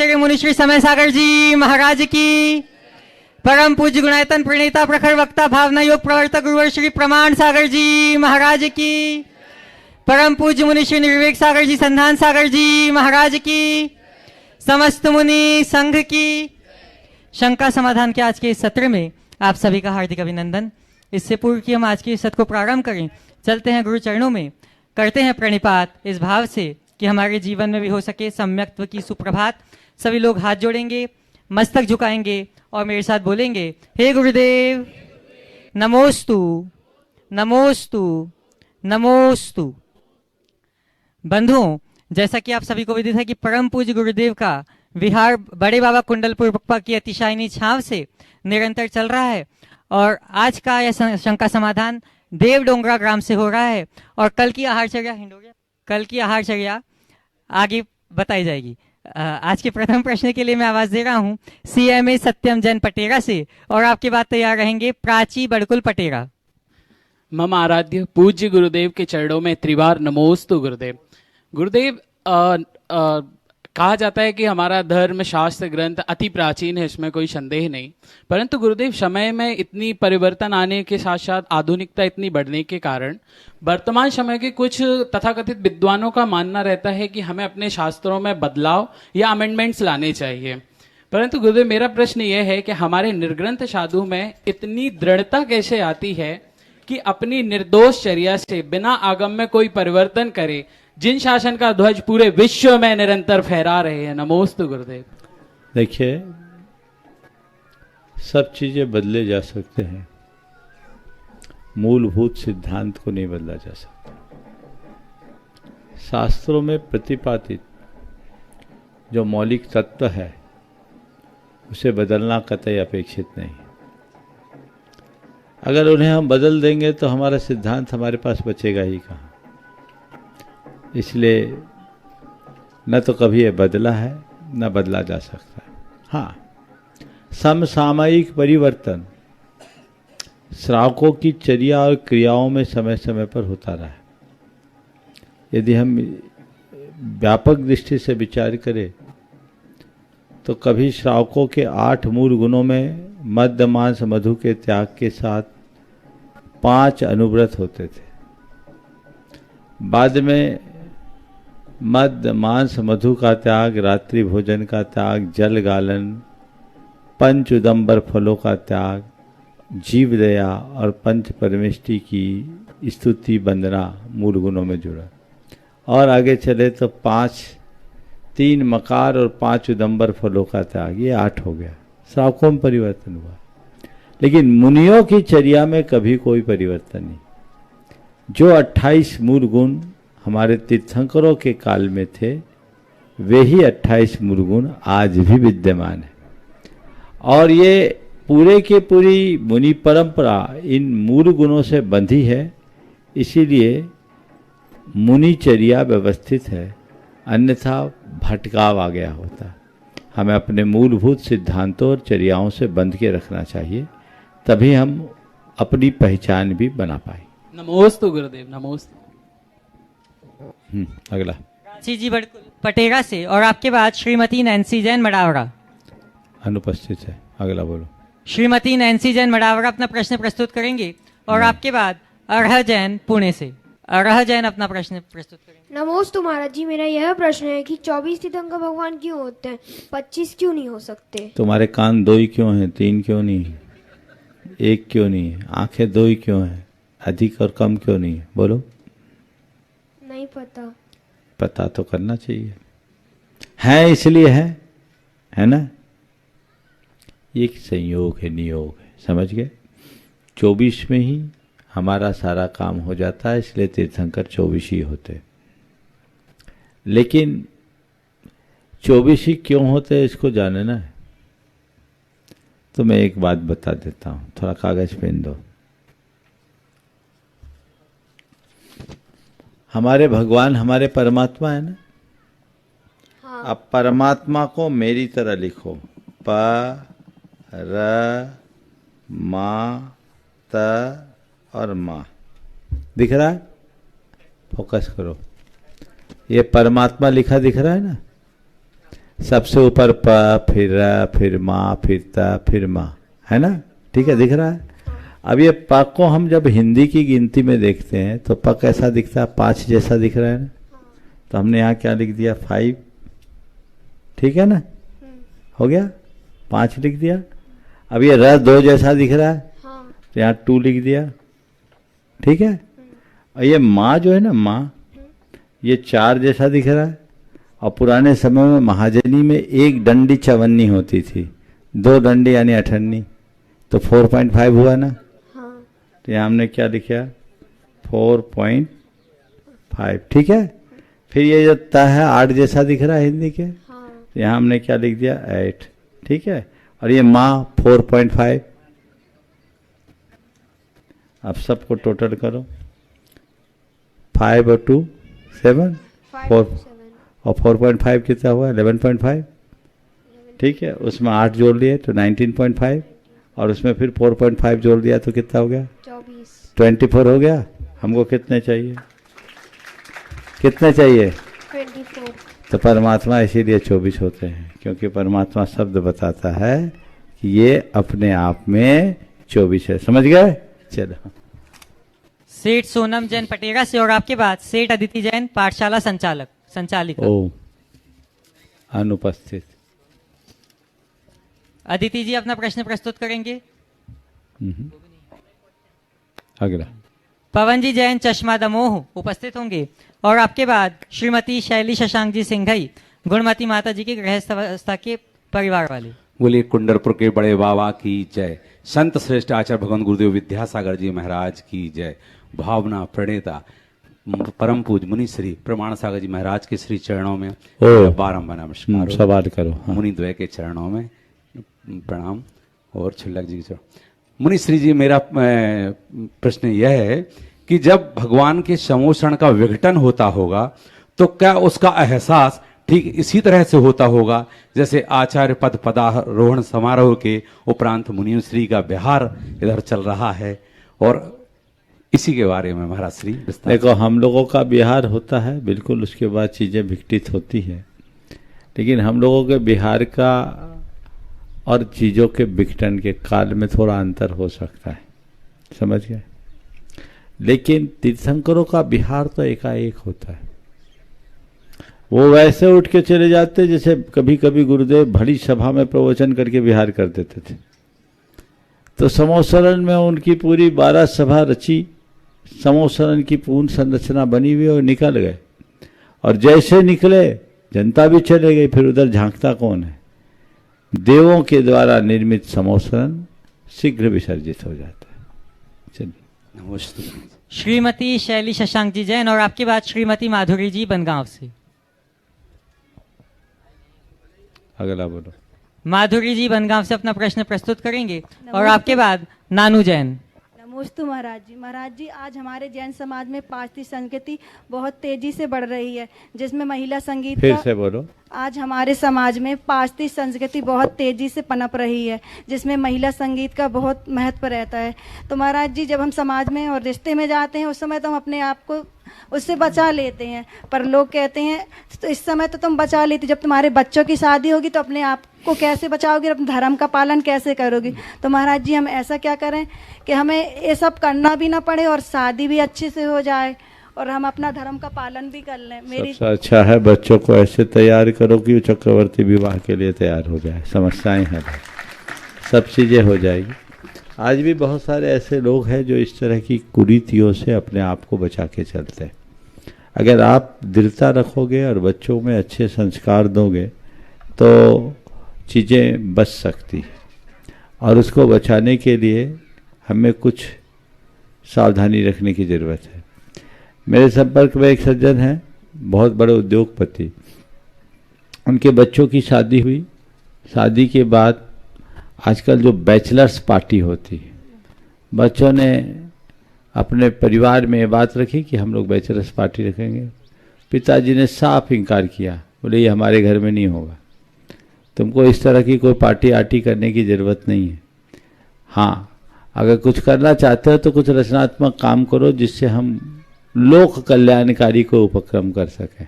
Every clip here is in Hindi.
आचार्य मुनिश्री समय सागर जी महाराज की, परम पूज्य गुणायतन प्रणेता प्रखर वक्ता भावना योग प्रवर्तक गुरुवर श्री प्रमाण सागर जी महाराज की, परम पूज्य मुनिश्री निर्विवेक सागर जी संधान सागर जी महाराज की, समस्त मुनि संघ की। शंका समाधान के आज के इस सत्र में आप सभी का हार्दिक अभिनंदन। इससे पूर्व कि हम आज के इस सत्र को प्रारंभ करें, चलते हैं गुरु चरणों में, करते हैं प्रणिपात इस भाव से कि हमारे जीवन में भी हो सके सम्यक्त्व की सुप्रभात। सभी लोग हाथ जोड़ेंगे, मस्तक झुकाएंगे और मेरे साथ बोलेंगे, हे गुरुदेव नमोस्तु नमोस्तु नमोस्तु। बंधुओं, जैसा कि आप सभी को विदित है कि परम पूज्य गुरुदेव का विहार बड़े बाबा कुंडलपुर बप्पा की अतिशायनी छांव से निरंतर चल रहा है और आज का यह शंका समाधान देव डोंगरा ग्राम से हो रहा है और कल की आहारचर्या आगे बताई जाएगी। आज के प्रथम प्रश्न के लिए मैं आवाज दे रहा हूं CMA सत्यम जैन पटेरा से और आपके बाद तैयार रहेंगे प्राची बड़कुल पटेरा। मम आराध्य पूज्य गुरुदेव के चरणों में त्रिवार नमोस्तु गुरुदेव। गुरुदेव कहा जाता है कि हमारा धर्म शास्त्र ग्रंथ अति प्राचीन है, इसमें कोई संदेह नहीं, परंतु गुरुदेव समय में इतनी परिवर्तन आने के साथ साथ आधुनिकता इतनी बढ़ने के कारण वर्तमान समय के कुछ तथाकथित विद्वानों का मानना रहता है कि हमें अपने शास्त्रों में बदलाव या अमेंडमेंट्स लाने चाहिए। परंतु गुरुदेव मेरा प्रश्न यह है कि हमारे निर्ग्रंथ साधु में इतनी दृढ़ता कैसे आती है कि अपनी निर्दोष चर्या से बिना आगम में कोई परिवर्तन करे, जिन शासन का ध्वज पूरे विश्व में निरंतर फहरा रहे हैं। नमोस्तु गुरुदेव। देखिए, सब चीजें बदले जा सकते हैं, मूलभूत सिद्धांत को नहीं बदला जा सकता। शास्त्रों में प्रतिपादित जो मौलिक तत्व है उसे बदलना कतई अपेक्षित नहीं। अगर उन्हें हम बदल देंगे तो हमारा सिद्धांत हमारे पास बचेगा ही कहाँ। इसलिए न तो कभी ये बदला है न बदला जा सकता है। हाँ, समसामयिक परिवर्तन श्रावकों की चर्या और क्रियाओं में समय समय पर होता रहा है। यदि हम व्यापक दृष्टि से विचार करें तो कभी श्रावकों के 8 मूल गुणों में मद्य मांस मधु के त्याग के साथ 5 अनुव्रत होते थे। बाद में मद्य मांस मधु का त्याग, रात्रि भोजन का त्याग, जल गालन, पंच उदंबर फलों का त्याग, जीव दया और पंच परमेष्टि की स्तुति वंदना मूल गुणों में जुड़ा। और आगे चले तो 3 मकार और 5 उदंबर फलों का त्याग, ये 8 हो गया। श्रावकों में परिवर्तन हुआ, लेकिन मुनियों की चर्या में कभी कोई परिवर्तन नहीं। जो 28 मूल गुण हमारे तीर्थंकरों के काल में थे, वे ही 28 मूल गुण आज भी विद्यमान है। और ये पूरे के पूरी मुनि परंपरा इन मूल गुणों से बंधी है, इसीलिए मुनिचर्या व्यवस्थित है, अन्यथा भटकाव आ गया होता। हमें अपने मूलभूत सिद्धांतों और चर्याओं से बंध के रखना चाहिए, तभी हम अपनी पहचान भी बना पाए। नमोस्तु गुरुदेव। नमोस्तु। अगला जी बड़कुल पटेरा से और आपके बाद श्रीमती नैन्सी जैन मडावरा। अनुपस्थित है। अगला बोलो। श्रीमती नैन्सी जैन मडावरा अपना प्रश्न प्रस्तुत करेंगे और आपके बाद अरह जैन पुणे से। अरह जैन अपना प्रश्न प्रस्तुत करेंगे। नमोस्तु महाराज जी, मेरा यह प्रश्न है कि 24 तीर्थंकर भगवान क्यों होते हैं, 25 क्यों नहीं हो सकते? तुम्हारे कान 2 ही क्यों हैं, 3 क्यों नहीं, 1 क्यों नहीं है, आंखें 2 ही क्यों हैं, अधिक और कम क्यों नहीं है? बोलो। नहीं पता। पता तो करना चाहिए। है इसलिए है ना? ये एक संयोग है, नियोग है, समझ गए? 24 में ही हमारा सारा काम हो जाता है, इसलिए तीर्थंकर 24 ही होते। लेकिन 24 ही क्यों होते इसको जानना है तो मैं एक बात बता देता हूं। थोड़ा कागज पेन दो। हमारे भगवान हमारे परमात्मा है ना? हाँ। अब परमात्मा को मेरी तरह लिखो, प र मा त और माँ। दिख रहा है? फोकस करो। ये परमात्मा लिखा दिख रहा है ना? सबसे ऊपर प, फिर र, फिर मा, फिर त, फिर मा, है ना? ठीक है, दिख रहा है? अब ये प को हम जब हिंदी की गिनती में देखते हैं तो प कैसा दिखता है? 5 जैसा दिख रहा है ना? तो हमने यहाँ क्या लिख दिया? 5। ठीक है ना? हो गया? 5 लिख दिया। अब ये र 2 जैसा दिख रहा है तो यहाँ 2 लिख दिया। ठीक है? और ये माँ जो है ना, माँ, ये 4 जैसा दिख रहा है। और पुराने समय में महाजनी में 1 डंडी 54 होती थी, 2 डंडी यानी 58, तो 4.5 हुआ ना? तो यहाँ हमने क्या लिखा? 4.5। ठीक है? फिर ये जो त है 8 जैसा दिख रहा है हिंदी के, तो यहाँ हमने क्या लिख दिया? 8। ठीक है? और ये माँ 4.5। अब सबको टोटल करो, 5 और 2 7, 4 और 4.5 कितना हुआ? 11.5। ठीक है? उसमें 8 जोड़ लिए तो 19.5, और उसमें फिर 4.5 जोड़ दिया तो कितना हो गया? 24 हो गया। हमको कितने चाहिए? कितने चाहिए? 24। तो परमात्मा इसीलिए 24 होते हैं, क्योंकि परमात्मा शब्द बताता है कि ये अपने आप में 24 है। समझ गए? चलो। सेठ सोनम जैन पटेरा से, और आपके बाद सेठ अदिति जैन, पाठशाला संचालिका। ओ, अनुपस्थित। अदिति जी अपना प्रश्न प्रस्तुत करेंगे। अगला। पवन जी जैन, चश्मा दमोह, उपस्थित होंगे। और आपके बाद श्रीमती शैली शशांक जी सिंघई, गुणमती माता जी की गृहस्थ अवस्था के परिवार वाले। बोलिए कुंडरपुर के बड़े बाबा की जय। संत श्रेष्ठ आचार्य भगवान गुरुदेव विद्यासागर जी महाराज की जय। भावना प्रणेता परम पूज मुनि श्री प्रमाण सागर जी महाराज के श्री चरणों में बारंबार नमस्कार। सवाल करो। हाँ। मुनि द्वय के चरणों में प्रणाम। और छिल्लक जी के चरण। मुनि श्री जी, मेरा प्रश्न यह है कि जब भगवान के समोषण का विघटन होता होगा तो क्या उसका एहसास ठीक इसी तरह से होता होगा जैसे आचार्य पद पदारोहण समारोह के उपरांत मुनि श्री का विहार इधर चल रहा है? और इसी के बारे में महाराज श्री देखो, हम लोगों का बिहार होता है बिल्कुल, उसके बाद चीजें विघटित होती है, लेकिन हम लोगों के बिहार का और चीजों के विघटन के काल में थोड़ा अंतर हो सकता है। समझ गए? लेकिन तीर्थंकरों का बिहार तो एकाएक होता है। वो वैसे उठ के चले जाते जैसे कभी कभी गुरुदेव बड़ी सभा में प्रवचन करके बिहार कर देते थे। तो समोसरण में उनकी पूरी 12 सभा रची, समोसरण की पूर्ण संरचना बनी हुई और निकल गए। और जैसे निकले जनता भी चले गई, फिर उधर झांकता कौन है? देवों के द्वारा निर्मित समोसरण शीघ्र विसर्जित हो जाता है। चलिए। नमस्ते। श्रीमती शैली शशांक जी जैन, और आपके बाद श्रीमती माधुरी जी बनगांव से। अगला बोलो। माधुरी जी बनगांव से अपना प्रश्न प्रस्तुत करेंगे। और आपके बाद नानू जैन। नमोस्तु महाराज जी। महाराज जी, आज हमारे जैन समाज में पाश्चात्य संस्कृति बहुत तेजी से बढ़ रही है, जिसमें महिला संगीत फिर से बोलो। आज हमारे समाज में पाश्चात्य संस्कृति बहुत तेजी से पनप रही है, जिसमें महिला संगीत का बहुत महत्व रहता है। तो महाराज जी, जब हम समाज में और रिश्ते में जाते हैं उस समय तो हम अपने आप को उससे बचा लेते हैं, पर लोग कहते हैं तो इस समय तो तुम बचा लेती, जब तुम्हारे बच्चों की शादी होगी तो अपने आप को कैसे बचाओगे, अपने धर्म का पालन कैसे करोगी? तो महाराज जी, हम ऐसा क्या करें कि हमें ये सब करना भी ना पड़े और शादी भी अच्छे से हो जाए और हम अपना धर्म का पालन भी कर लें? मेरी सबसे अच्छा है बच्चों को ऐसे तैयार करो कि वो चक्रवर्ती विवाह के लिए तैयार हो जाए। समस्याएं हैं, सब चीजें हो जाएगी। आज भी बहुत सारे ऐसे लोग हैं जो इस तरह की कुरीतियों से अपने आप को बचा के चलते हैं। अगर आप दृढ़ता रखोगे और बच्चों में अच्छे संस्कार दोगे तो चीज़ें बच सकती हैं, और उसको बचाने के लिए हमें कुछ सावधानी रखने की ज़रूरत है। मेरे संपर्क में एक सज्जन हैं, बहुत बड़े उद्योगपति। उनके बच्चों की शादी हुई। शादी के बाद आजकल जो बैचलर्स पार्टी होती है, बच्चों ने अपने परिवार में ये बात रखी कि हम लोग बैचलर्स पार्टी रखेंगे। पिताजी ने साफ इनकार किया, बोले ये हमारे घर में नहीं होगा, तुमको इस तरह की कोई पार्टी आर्टी करने की ज़रूरत नहीं है। हाँ, अगर कुछ करना चाहते हो तो कुछ रचनात्मक काम करो जिससे हम लोक कल्याणकारी को उपक्रम कर सकें।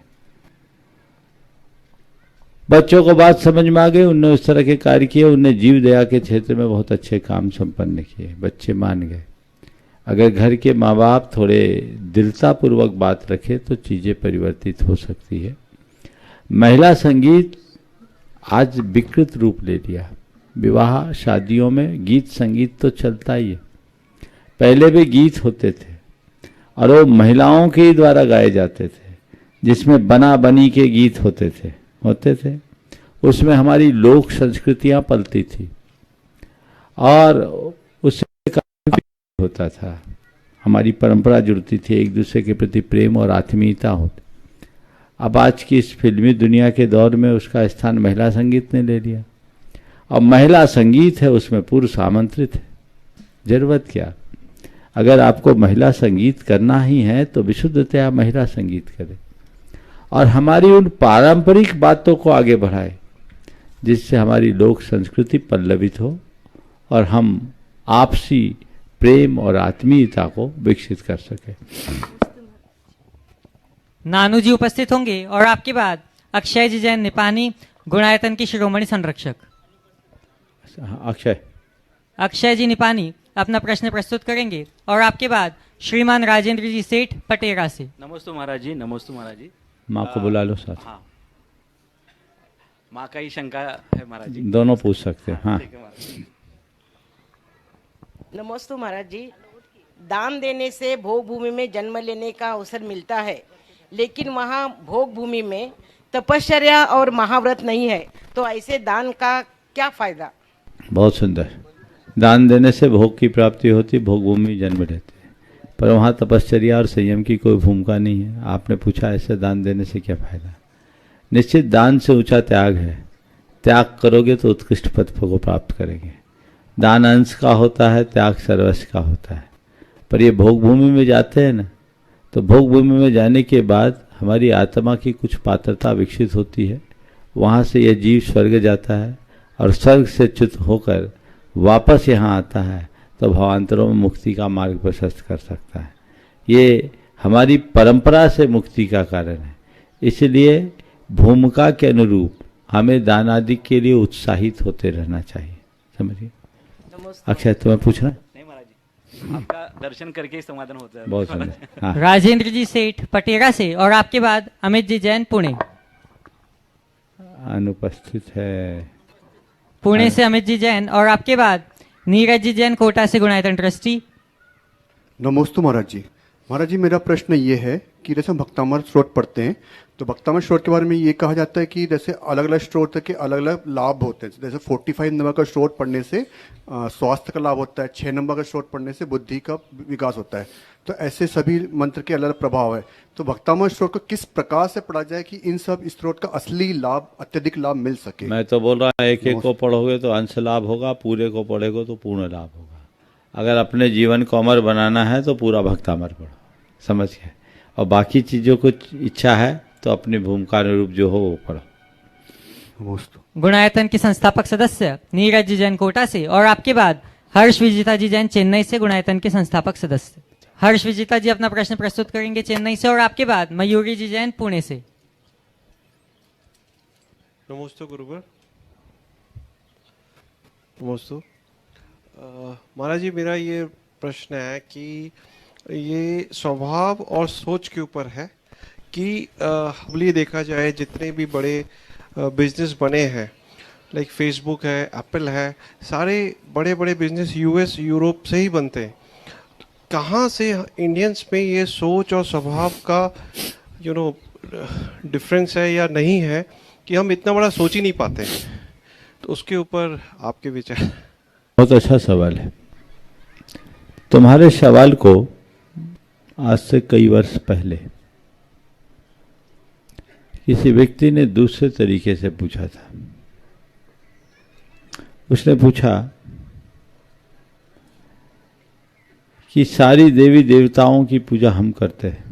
बच्चों को बात समझ में आ गई, उनने उस तरह के कार्य किए, उनने जीव दया के क्षेत्र में बहुत अच्छे काम संपन्न किए, बच्चे मान गए। अगर घर के माँ बाप थोड़े दृढ़तापूर्वक बात रखे तो चीज़ें परिवर्तित हो सकती है। महिला संगीत आज विकृत रूप ले लिया। विवाह शादियों में गीत संगीत तो चलता ही है, पहले भी गीत होते थे और वो महिलाओं के ही द्वारा गाए जाते थे, जिसमें बना बनी के गीत होते थे। उसमें हमारी लोक संस्कृतियां पलती थी और उससे काफी होता था, हमारी परंपरा जुड़ती थी, एक दूसरे के प्रति प्रेम और आत्मीयता होती। अब आज की इस फिल्मी दुनिया के दौर में उसका स्थान महिला संगीत ने ले लिया और महिला संगीत है उसमें पुरुष आमंत्रित है। जरूरत क्या? अगर आपको महिला संगीत करना ही है तो विशुद्धतया महिला संगीत करें और हमारी उन पारंपरिक बातों को आगे बढ़ाए जिससे हमारी लोक संस्कृति पल्लवित हो और हम आपसी प्रेम और आत्मीयता को विकसित कर सके। नानू जी उपस्थित होंगे और आपके बाद अक्षय जी जैन निपानी, गुणायतन की शिरोमणि संरक्षक। अक्षय जी निपानी अपना प्रश्न प्रस्तुत करेंगे और आपके बाद श्रीमान राजेंद्र जी सेठ पटेरा से। नमस्ते महाराज जी, नमस्ते महाराज जी। माँ को बुला लो साथ। हाँ, माँ का ही शंका है महाराज जी। दोनों पूछ सकते हैं। हाँ, ठीक है महाराज जी। नमस्ते महाराज जी। दान देने से भोग भूमि में जन्म लेने का अवसर मिलता है, लेकिन वहाँ भोग भूमि में तपश्चर्या और महाव्रत नहीं है, तो ऐसे दान का क्या फायदा? बहुत सुंदर। दान देने से भोग की प्राप्ति होती, भोग भूमि जन्म लेते हैं, पर वहाँ तपश्चर्या और संयम की कोई भूमिका नहीं है। आपने पूछा ऐसे दान देने से क्या फायदा? निश्चित दान से ऊंचा त्याग है। त्याग करोगे तो उत्कृष्ट पद को प्राप्त करेंगे। दान अंश का होता है, त्याग सर्वस्व का होता है। पर ये भोग भूमि में जाते हैं ना, तो भोग भूमि में जाने के बाद हमारी आत्मा की कुछ पात्रता विकसित होती है। वहाँ से यह जीव स्वर्ग जाता है और स्वर्ग से च्युत होकर वापस यहाँ आता है तो भावांतरों में मुक्ति का मार्ग प्रशस्त कर सकता है। ये हमारी परंपरा से मुक्ति का कारण है। इसलिए भूमिका के अनुरूप हमें दान आदि के लिए उत्साहित होते रहना चाहिए। समझिए। अक्षय तुम्हें पूछना? नहीं महाराज जी, आपका दर्शन करके ही समाधान होता है। बहुत सुंदर। हाँ, राजेंद्र जी सेठ पटेरा से और आपके बाद अमित जी जैन पुणे। अनुपस्थित है। पुणे से अमित जी जैन और आपके बाद नीरज जी जैन कोटा से गुणायतन ट्रस्टी। नमस्ते महाराज जी। महाराज जी, मेरा प्रश्न ये है कि जैसे हम भक्तामृत स्त्रोत पढ़ते हैं तो भक्तामृत स्त्रोत के बारे में ये कहा जाता है कि जैसे अलग अलग स्त्रोत के अलग अलग लाभ होते हैं। जैसे 45 नंबर का स्त्रोत पढ़ने से स्वास्थ्य का लाभ होता है, 6 नंबर का स्त्रोत पढ़ने से बुद्धि का विकास होता है। तो ऐसे सभी मंत्र के अलग अलग प्रभाव है। तो भक्तामृत स्त्रोत को किस प्रकार से पढ़ा जाए कि इन सब स्त्रोत का असली लाभ, अत्यधिक लाभ मिल सके? मैं तो बोल रहा हूँ एक एक को पढ़ोगे तो अंश लाभ होगा, पूरे को पढ़ेगा तो पूर्ण लाभ होगा। अगर अपने जीवन को अमर बनाना है तो पूरा भक्तामृत पढ़ो, समझ गए। और बाकी चीज़ों को इच्छा है तो अपनी भूमिका अनुरूप जो हो वो पढ़ो। गुणायतन की संस्थापक सदस्य नीरज जी जैन कोटा से और आपके बाद हर्ष विजेता जी जैन चेन्नई से गुणायतन के संस्थापक सदस्य। हर्ष विजेता जी अपना प्रश्न प्रस्तुत करेंगे चेन्नई से और आपके बाद मयूरी जी जैन पुणे से। नमस्ते गुरुवर। नमस्ते महाराज जी, मेरा ये प्रश्न है कि ये स्वभाव और सोच के ऊपर है कि अब ये देखा जाए जितने भी बड़े बिजनेस बने हैं, लाइक फेसबुक है, एप्पल है, सारे बड़े बड़े बिजनेस यूएस यूरोप से ही बनते हैं। कहाँ से इंडियंस में ये सोच और स्वभाव का डिफरेंस है या नहीं है कि हम इतना बड़ा सोच ही नहीं पाते? तो उसके ऊपर आपके विचार। बहुत अच्छा सवाल है। तुम्हारे सवाल को आज से कई वर्ष पहले किसी व्यक्ति ने दूसरे तरीके से पूछा था। उसने पूछा कि सारी देवी देवताओं की पूजा हम करते हैं,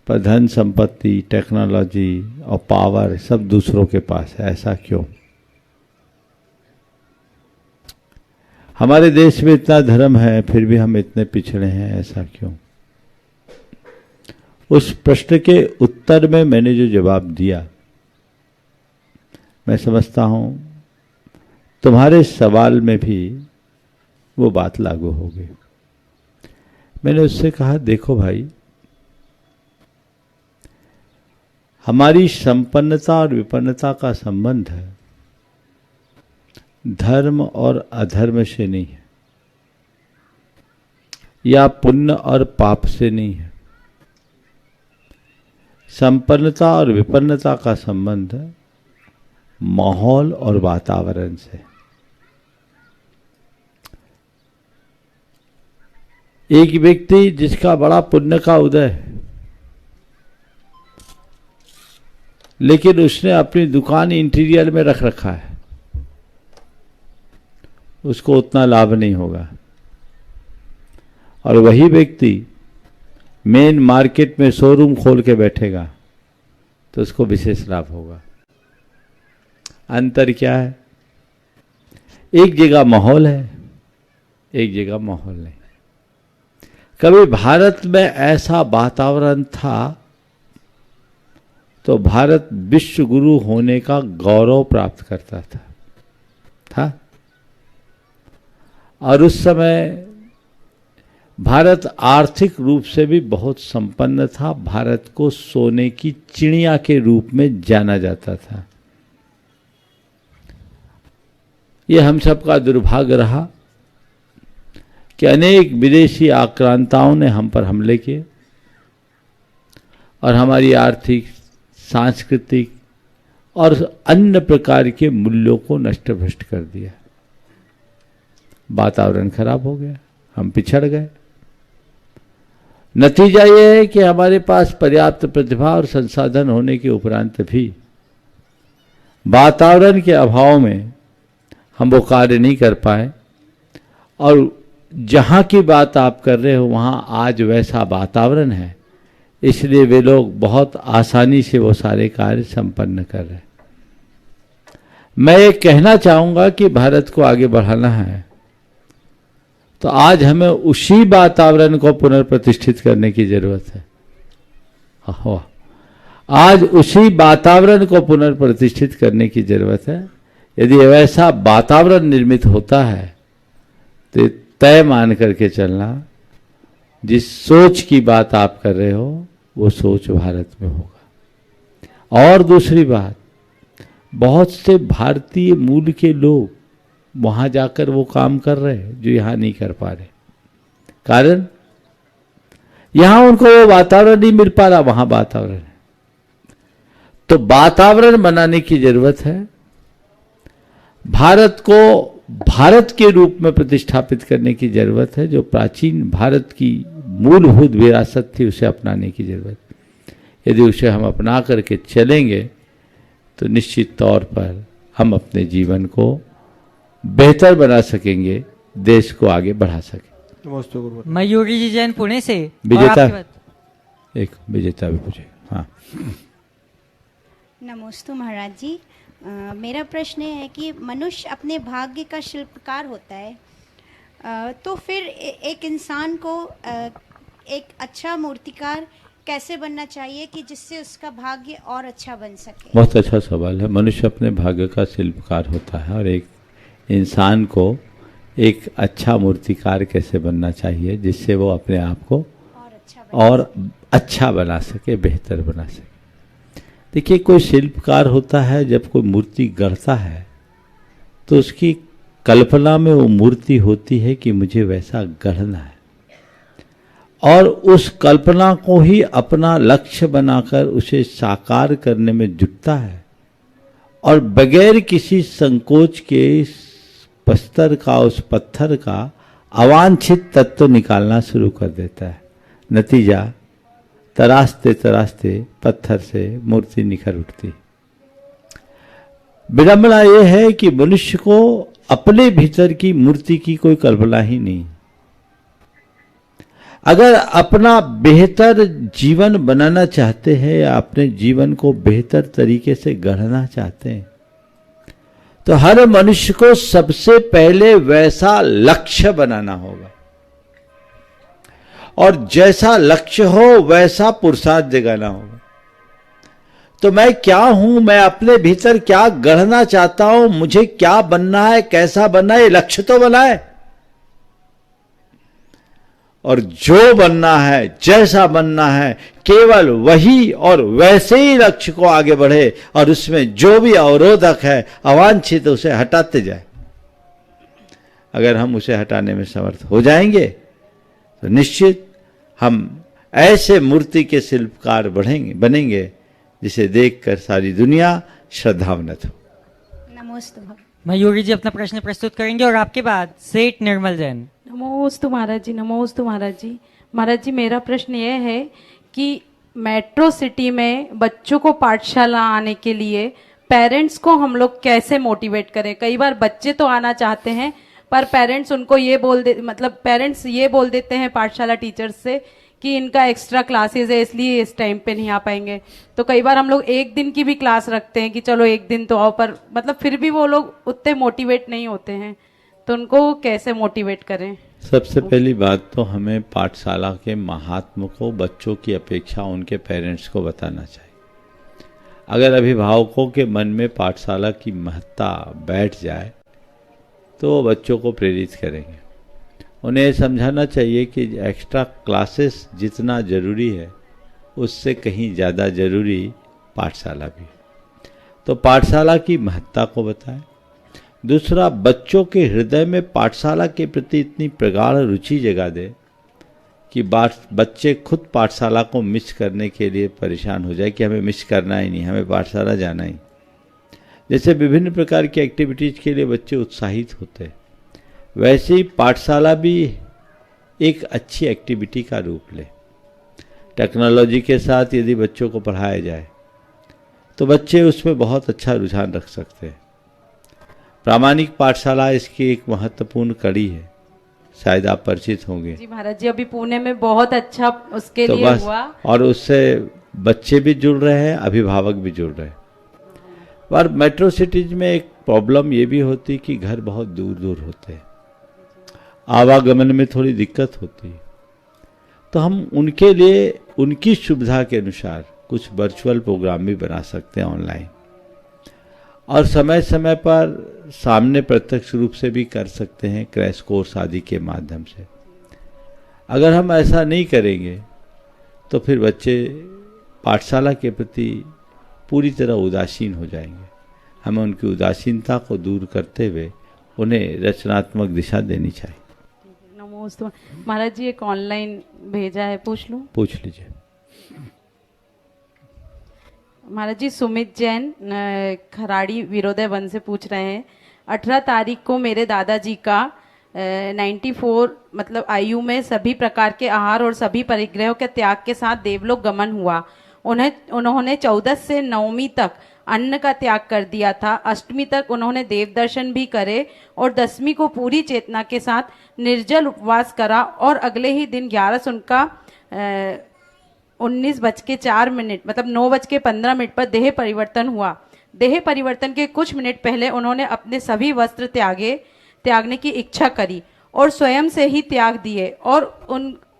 पर धन संपत्ति, टेक्नोलॉजी और पावर सब दूसरों के पास है, ऐसा क्यों? हमारे देश में इतना धर्म है फिर भी हम इतने पिछड़े हैं, ऐसा क्यों? उस प्रश्न के उत्तर में मैंने जो जवाब दिया, मैं समझता हूं तुम्हारे सवाल में भी वो बात लागू होगी। मैंने उससे कहा, देखो भाई, हमारी संपन्नता और विपन्नता का संबंध है धर्म और अधर्म से नहीं है, या पुण्य और पाप से नहीं है। संपन्नता और विपन्नता का संबंध माहौल और वातावरण से। एक व्यक्ति जिसका बड़ा पुण्य का उदय है, लेकिन उसने अपनी दुकान इंटीरियर में रख रखा है, उसको उतना लाभ नहीं होगा। और वही व्यक्ति मेन मार्केट में शोरूम खोल के बैठेगा तो उसको विशेष लाभ होगा। अंतर क्या है? एक जगह माहौल है, एक जगह माहौल नहीं। कभी भारत में ऐसा वातावरण था तो भारत विश्व गुरु होने का गौरव प्राप्त करता था। और उस समय भारत आर्थिक रूप से भी बहुत संपन्न था। भारत को सोने की चिड़िया के रूप में जाना जाता था। यह हम सबका दुर्भाग्य रहा कि अनेक विदेशी आक्रांताओं ने हम पर हमले किए और हमारी आर्थिक, सांस्कृतिक और अन्य प्रकार के मूल्यों को नष्ट भ्रष्ट कर दिया। वातावरण खराब हो गया, हम पिछड़ गए। नतीजा यह है कि हमारे पास पर्याप्त प्रतिभा और संसाधन होने के उपरांत भी वातावरण के अभाव में हम वो कार्य नहीं कर पाए। और जहां की बात आप कर रहे हो वहां आज वैसा वातावरण है, इसलिए वे लोग बहुत आसानी से वो सारे कार्य संपन्न कर रहे हैं। मैं ये कहना चाहूंगा कि भारत को आगे बढ़ाना है तो आज हमें उसी वातावरण को पुनर्प्रतिष्ठित करने की जरूरत है। आज उसी वातावरण को पुनर्प्रतिष्ठित करने की जरूरत है। यदि वैसा वातावरण निर्मित होता है तो तय मान करके चलना, जिस सोच की बात आप कर रहे हो वो सोच भारत में होगा। और दूसरी बात, बहुत से भारतीय मूल के लोग वहां जाकर वो काम कर रहे हैं जो यहां नहीं कर पा रहे। कारण यहां उनको वो वातावरण नहीं मिल पा रहा, वहां वातावरण है। तो वातावरण बनाने की जरूरत है। भारत को भारत के रूप में प्रतिष्ठापित करने की जरूरत है। जो प्राचीन भारत की मूलभूत विरासत थी उसे अपनाने की जरूरत है। यदि उसे हम अपना करके चलेंगे तो निश्चित तौर पर हम अपने जीवन को बेहतर बना सकेंगे, देश को आगे बढ़ा सकेंगे। मयूरी जी जैन पुणे से। विजेता एक विजेता भी पूछे। हाँ, नमस्ते महाराज जी। मेरा प्रश्न है कि मनुष्य अपने भाग्य का शिल्पकार होता है, तो फिर एक इंसान को एक अच्छा मूर्तिकार कैसे बनना चाहिए कि जिससे उसका भाग्य और अच्छा बन सके? बहुत अच्छा सवाल है। मनुष्य अपने भाग्य का शिल्पकार होता है और एक इंसान को एक अच्छा मूर्तिकार कैसे बनना चाहिए जिससे वो अपने आप को और अच्छा बना सके, बेहतर बना सके। देखिए, कोई शिल्पकार होता है, जब कोई मूर्ति गढ़ता है तो उसकी कल्पना में वो मूर्ति होती है कि मुझे वैसा गढ़ना है, और उस कल्पना को ही अपना लक्ष्य बनाकर उसे साकार करने में जुटता है और बगैर किसी संकोच के पस्तर का, उस पत्थर का अवांछित तत्व निकालना शुरू कर देता है। नतीजा, तराशते तराशते पत्थर से मूर्ति निखर उठती। विडंबना यह है कि मनुष्य को अपने भीतर की मूर्ति की कोई कल्पना ही नहीं। अगर अपना बेहतर जीवन बनाना चाहते हैं या अपने जीवन को बेहतर तरीके से गढ़ना चाहते हैं तो हर मनुष्य को सबसे पहले वैसा लक्ष्य बनाना होगा और जैसा लक्ष्य हो वैसा पुरुषार्थ जगाना होगा। तो मैं क्या हूं, मैं अपने भीतर क्या गढ़ना चाहता हूं, मुझे क्या बनना है, कैसा बनना है, ये लक्ष्य तो बनाए। और जो बनना है, जैसा बनना है, केवल वही और वैसे ही लक्ष्य को आगे बढ़े और उसमें जो भी अवरोधक है, अवांछित, उसे हटाते जाए। अगर हम उसे हटाने में समर्थ हो जाएंगे तो निश्चित हम ऐसे मूर्ति के शिल्पकार बनेंगे जिसे देखकर सारी दुनिया श्रद्धावनत हो। नमोस्तु भगवान। मयूरी जी अपना प्रश्न प्रस्तुत करेंगे और आपके बाद सेठ निर्मल जैन। नमोस्तु महाराज जी, नमोस्तु महाराज जी। महाराज जी, मेरा प्रश्न यह है कि मेट्रो सिटी में बच्चों को पाठशाला आने के लिए पेरेंट्स को हम लोग कैसे मोटिवेट करें। कई बार बच्चे तो आना चाहते हैं पर पेरेंट्स उनको पेरेंट्स ये बोल देते हैं पाठशाला टीचर्स से कि इनका एक्स्ट्रा क्लासेस है इसलिए इस टाइम पे नहीं आ पाएंगे। तो कई बार हम लोग एक दिन की भी क्लास रखते हैं कि चलो एक दिन तो आओ, पर फिर भी वो लोग उतने मोटिवेट नहीं होते हैं। तो उनको कैसे मोटिवेट करें? सबसे पहली बात तो हमें पाठशाला के महात्म को बच्चों की अपेक्षा उनके पेरेंट्स को बताना चाहिए। अगर अभिभावकों के मन में पाठशाला की महत्ता बैठ जाए तो वो बच्चों को प्रेरित करेंगे। उन्हें समझाना चाहिए कि एक्स्ट्रा क्लासेस जितना जरूरी है उससे कहीं ज़्यादा जरूरी पाठशाला भी है। तो पाठशाला की महत्ता को बताएं। दूसरा, बच्चों के हृदय में पाठशाला के प्रति इतनी प्रगाढ़ रुचि जगा दे कि बच्चे खुद पाठशाला को मिस करने के लिए परेशान हो जाए कि हमें मिस करना ही नहीं, हमें पाठशाला जाना ही। जैसे विभिन्न प्रकार की एक्टिविटीज के लिए बच्चे उत्साहित होते हैं, वैसे ही पाठशाला भी एक अच्छी एक्टिविटी का रूप ले। टेक्नोलॉजी के साथ यदि बच्चों को पढ़ाया जाए तो बच्चे उसमें बहुत अच्छा रुझान रख सकते हैं। प्रामाणिक पाठशाला इसकी एक महत्वपूर्ण कड़ी है, शायद आप परिचित होंगे। जी महाराज जी, अभी पुणे में बहुत अच्छा उसके तो लिए बस हुआ और उससे बच्चे भी जुड़ रहे हैं, अभिभावक भी जुड़ रहे हैं। पर मेट्रो सिटीज में एक प्रॉब्लम ये भी होती कि घर बहुत दूर दूर होते हैं, आवागमन में थोड़ी दिक्कत होती है। तो हम उनके लिए उनकी सुविधा के अनुसार कुछ वर्चुअल प्रोग्राम भी बना सकते हैं ऑनलाइन, और समय समय पर सामने प्रत्यक्ष रूप से भी कर सकते हैं क्रैश कोर्स आदि के माध्यम से। अगर हम ऐसा नहीं करेंगे तो फिर बच्चे पाठशाला के प्रति पूरी तरह उदासीन हो जाएंगे। हमें उनकी उदासीनता को दूर करते हुए उन्हें रचनात्मक दिशा देनी चाहिए। नमोस्तु महाराज जी, एक ऑनलाइन भेजा है, पूछ लूं? पूछ लीजिए। महाराज जी, सुमित जैन खराड़ी विरोधय वन से पूछ रहे हैं, 18 तारीख को मेरे दादाजी का 94 आयु में सभी प्रकार के आहार और सभी परिग्रहों के त्याग के साथ देवलोक गमन हुआ। उन्होंने 14 से 9वीं तक अन्न का त्याग कर दिया था। अष्टमी तक उन्होंने देव दर्शन भी करे और 10वीं को पूरी चेतना के साथ निर्जल उपवास करा और अगले ही दिन 11 उनका 19:04 9:15 पर देह परिवर्तन हुआ। देह परिवर्तन के कुछ मिनट पहले उन्होंने अपने सभी वस्त्र त्यागने की इच्छा करी और स्वयं से ही त्याग दिए और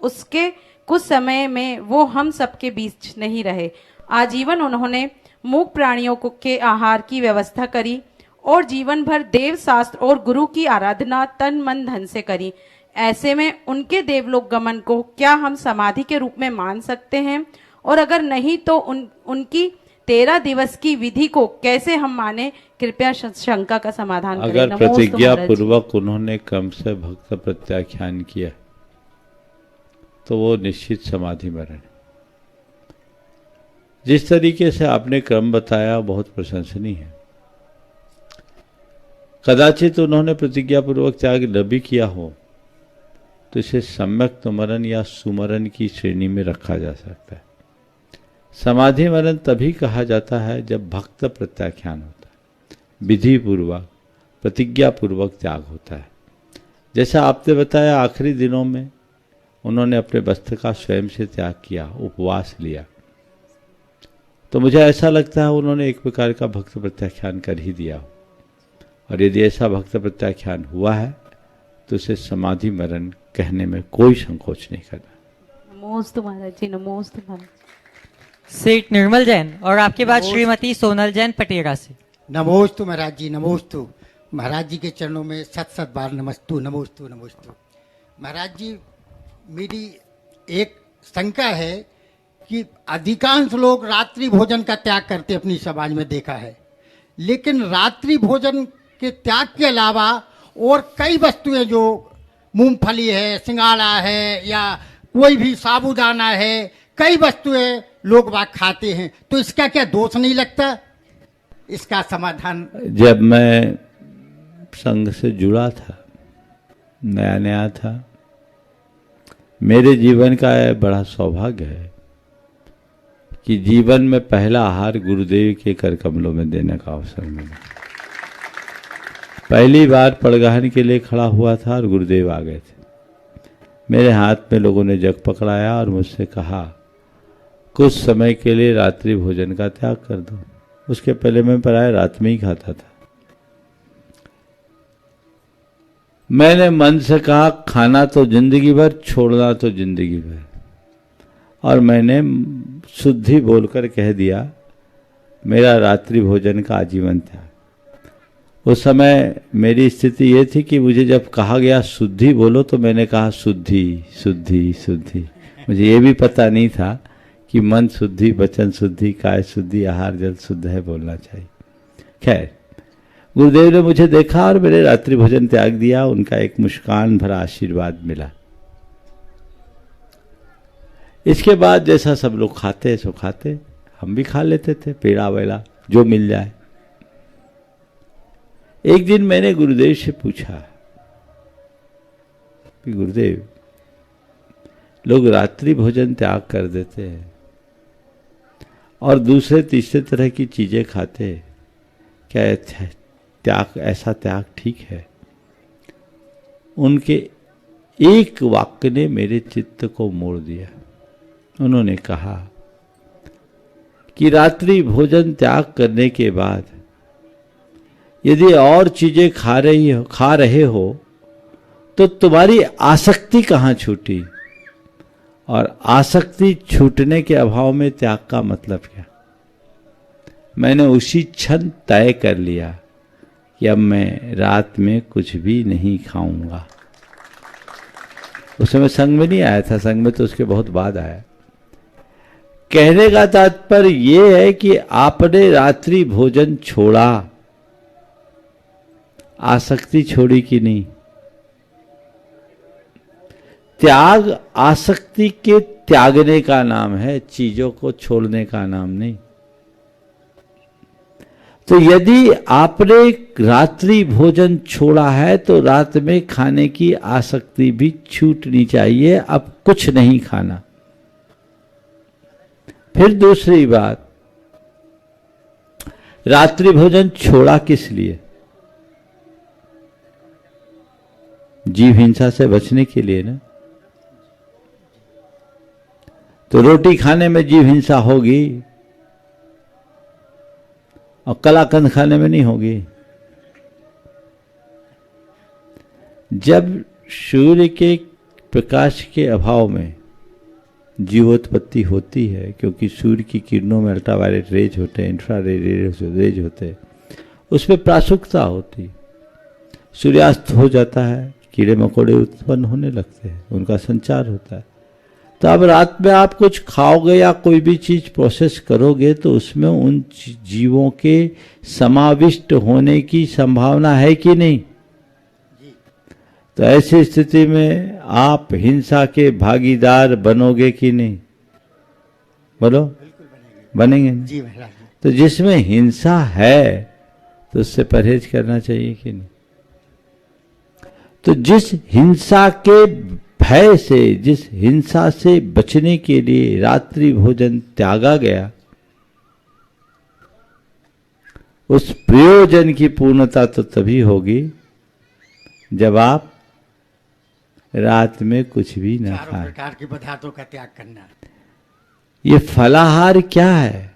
उसके कुछ समय में वो हम सबके बीच नहीं रहे। आजीवन उन्होंने मूक प्राणियों के आहार की व्यवस्था करी और जीवन भर देव शास्त्र और गुरु की आराधना तन मन धन से करी। ऐसे में उनके देवलोक गमन को क्या हम समाधि के रूप में मान सकते हैं, और अगर नहीं तो उनकी 13 दिवस की विधि को कैसे हम माने? कृपया शंका का समाधान करें। अगर प्रतिज्ञा पूर्वक उन्होंने क्रम से भक्त प्रत्याख्यान किया तो वो निश्चित समाधि मरण। जिस तरीके से आपने क्रम बताया बहुत प्रशंसनीय है। कदाचित उन्होंने प्रतिज्ञा पूर्वक त्याग न भी किया हो तो इसे सम्यक मरण या सुमरण की श्रेणी में रखा जा सकता है। समाधि मरण तभी कहा जाता है जब भक्त प्रत्याख्यान होता है, विधि पूर्वक प्रतिज्ञा पूर्वक त्याग होता है। जैसा आपने बताया, आखिरी दिनों में उन्होंने अपने वस्त्र का स्वयं से त्याग किया, उपवास लिया, तो मुझे ऐसा लगता है उन्होंने एक प्रकार का भक्त प्रत्याख्यान कर ही दिया। और यदि ऐसा भक्त प्रत्याख्यान हुआ है तो उसे समाधि मरण कहने में कोई संकोच नहीं करना। नमोस्तु महाराज जी, नमोस्तु महाराज। सेठ निर्मल जैन और आपके बाद श्रीमती सोनल जैन पटेरा से। नमोस्तु महाराज जी, नमोस्तु। महाराज जी के चरणों में सत सत बार नमस्तु, नमोस्तु, नमोस्तु। महाराज जी, मेरी एक शंका है कि अधिकांश लोग रात्रि भोजन का त्याग करते अपनी समाज में देखा है, लेकिन रात्रि भोजन के त्याग के अलावा और कई वस्तुएं जो मूंगफली है, सिंगाड़ा है या कोई भी साबूदाना है, कई वस्तुएं लोग बाग खाते हैं, तो इसका क्या दोष नहीं लगता? इसका समाधान। जब मैं संघ से जुड़ा था, नया नया था, मेरे जीवन का यह बड़ा सौभाग्य है कि जीवन में पहला आहार गुरुदेव के कर कमलों में देने का अवसर मिला। पहली बार पड़गहन के लिए खड़ा हुआ था और गुरुदेव आ गए थे। मेरे हाथ में लोगों ने जग पकड़ाया और मुझसे कहा, कुछ समय के लिए रात्रि भोजन का त्याग कर दो। उसके पहले मैं प्राय रात में ही खाता था। मैंने मन से कहा, खाना तो जिंदगी भर, छोड़ना तो जिंदगी भर। और मैंने शुद्धि बोलकर कह दिया, मेरा रात्रि भोजन का आजीवन त्याग। उस समय मेरी स्थिति ये थी कि मुझे जब कहा गया शुद्धि बोलो, तो मैंने कहा शुद्धि शुद्धि शुद्धि। मुझे ये भी पता नहीं था कि मन शुद्धि, वचन शुद्धि, काय शुद्धि, आहार जल शुद्ध है बोलना चाहिए। खैर, गुरुदेव ने मुझे देखा और मेरे रात्रि भोजन त्याग दिया। उनका एक मुस्कान भरा आशीर्वाद मिला। इसके बाद जैसा सब लोग खाते सो खाते, हम भी खा लेते थे, पेड़ा वेड़ा जो मिल जाए। एक दिन मैंने गुरुदेव से पूछा कि गुरुदेव, लोग रात्रि भोजन त्याग कर देते हैं और दूसरे तीसरे तरह की चीजें खाते, क्या त्याग, ऐसा त्याग ठीक है? उनके एक वाक्य ने मेरे चित्त को मोड़ दिया। उन्होंने कहा कि रात्रि भोजन त्याग करने के बाद यदि और चीजें खा रहे हो तो तुम्हारी आसक्ति कहाँ छूटी, और आसक्ति छूटने के अभाव में त्याग का मतलब क्या? मैंने उसी क्षण तय कर लिया कि अब मैं रात में कुछ भी नहीं खाऊंगा। उस समय संघ में नहीं आया था, संघ में तो उसके बहुत बाद आया। कहने का तात्पर्य यह है कि आपने रात्रि भोजन छोड़ा, आसक्ति छोड़ी कि नहीं? त्याग आसक्ति के त्यागने का नाम है, चीजों को छोड़ने का नाम नहीं। तो यदि आपने रात्रि भोजन छोड़ा है तो रात में खाने की आसक्ति भी छूटनी चाहिए, अब कुछ नहीं खाना। फिर दूसरी बात, रात्रि भोजन छोड़ा किस लिए? जीव हिंसा से बचने के लिए ना। तो रोटी खाने में जीव हिंसा होगी और कलाकंद खाने में नहीं होगी। जब सूर्य के प्रकाश के अभाव में जीवोत्पत्ति होती है, क्योंकि सूर्य की किरणों में अल्ट्रावायलेट रेज होते हैं, इंफ्रारेड रेज होते हैं, उसमें प्रासुकता होती, सूर्यास्त हो जाता है, कीड़े मकोड़े उत्पन्न होने लगते हैं, उनका संचार होता है। तो अब रात में आप कुछ खाओगे या कोई भी चीज प्रोसेस करोगे तो उसमें उन जीवों के समाविष्ट होने की संभावना है कि नहीं? तो ऐसी स्थिति में आप हिंसा के भागीदार बनोगे कि नहीं? बोलो, बनेंगे नहीं? जी महाराज। तो जिसमें हिंसा है तो उससे परहेज करना चाहिए कि नहीं? तो जिस हिंसा के भय से, जिस हिंसा से बचने के लिए रात्रि भोजन त्यागा गया, उस प्रयोजन की पूर्णता तो तभी होगी जब आप रात में कुछ भी न चारों खाएं। प्रकार के पदार्थों का त्याग करना। ये फलाहार क्या है?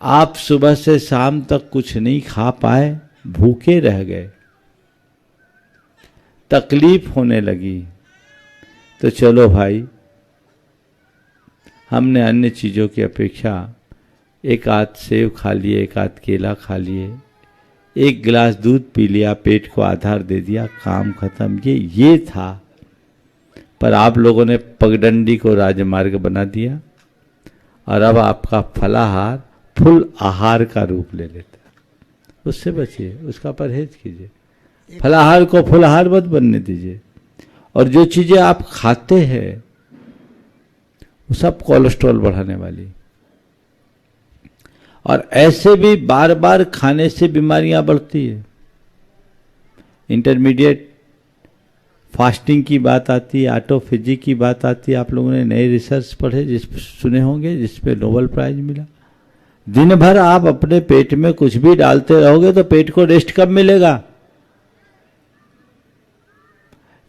आप सुबह से शाम तक कुछ नहीं खा पाए, भूखे रह गए, तकलीफ होने लगी, तो चलो भाई, हमने अन्य चीज़ों की अपेक्षा एक आध सेब खा लिए, एक आध केला खा लिए, एक गिलास दूध पी लिया, पेट को आधार दे दिया, काम खत्म। ये था। पर आप लोगों ने पगडंडी को राजमार्ग बना दिया और अब आपका फलाहार फुल आहार का रूप ले लेता है। उससे बचिए, उसका परहेज कीजिए, फलाहार को फुलाहार मत बनने दीजिए। और जो चीजें आप खाते हैं वो सब कोलेस्ट्रॉल बढ़ाने वाली, और ऐसे भी बार बार खाने से बीमारियां बढ़ती है। इंटरमीडिएट फास्टिंग की बात आती है, ऑटोफेजी की बात आती है। आप लोगों ने नए रिसर्च पढ़े, सुने होंगे, जिसपे नोबेल प्राइज मिला। दिन भर आप अपने पेट में कुछ भी डालते रहोगे तो पेट को रेस्ट कब मिलेगा?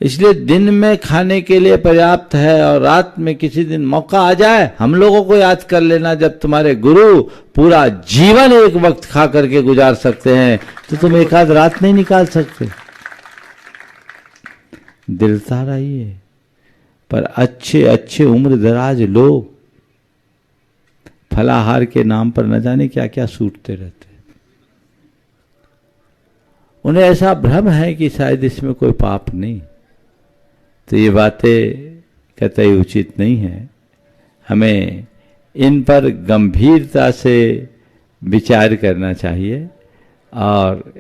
इसलिए दिन में खाने के लिए पर्याप्त है, और रात में किसी दिन मौका आ जाए हम लोगों को याद कर लेना, जब तुम्हारे गुरु पूरा जीवन एक वक्त खा करके गुजार सकते हैं तो तुम एक आध रात नहीं निकाल सकते। दिलता रहिए, पर अच्छे अच्छे उम्र दराज लोग फलाहार के नाम पर न जाने क्या क्या सूटते रहते। उन्हें ऐसा भ्रम है कि शायद इसमें कोई पाप नहीं। तो ये बातें कतई उचित नहीं है। हमें इन पर गंभीरता से विचार करना चाहिए और